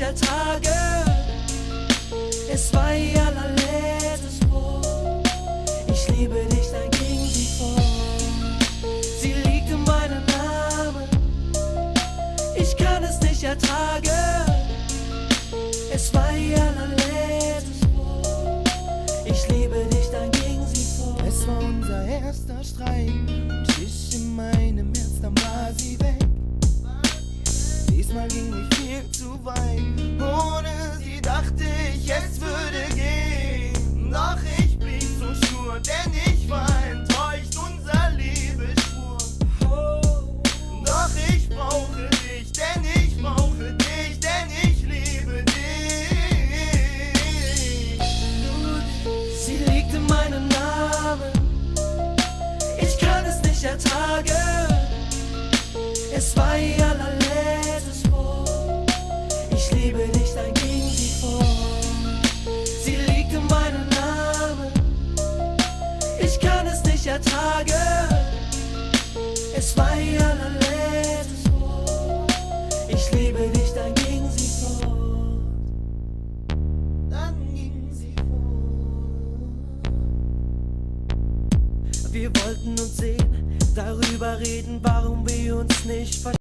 der Tage. Es war ihr allerletztes Wort. Ich liebe dich, dann ging sie vor. Sie liegt in meinem Namen. Ich kann es nicht ertragen. Es war ihr allerletztes Wort. Ich liebe dich, dann ging sie vor. Es war unser erster Streit und ich in meinem Herz, dann war sie weg. Diesmal ging ich viel zu weit. Ohne sie dachte ich, es würde gehen. Doch ich blieb so stur, denn ich war enttäuscht, unser Liebesschwur. Doch ich brauche dich, denn ich brauche dich, denn ich liebe dich. Sie liegt in meinem Namen. Ich kann es nicht ertragen. Es war ihr allerletztes Wort. Ich liebe dich, dann ging sie vor. Sie liegt in meinem Namen. Ich kann es nicht ertragen. Es war ihr allerletztes Wort. Ich liebe dich, dann ging sie fort. Dann ging sie fort. Wir wollten uns sehen, darüber reden, warum wir uns nicht verstehen.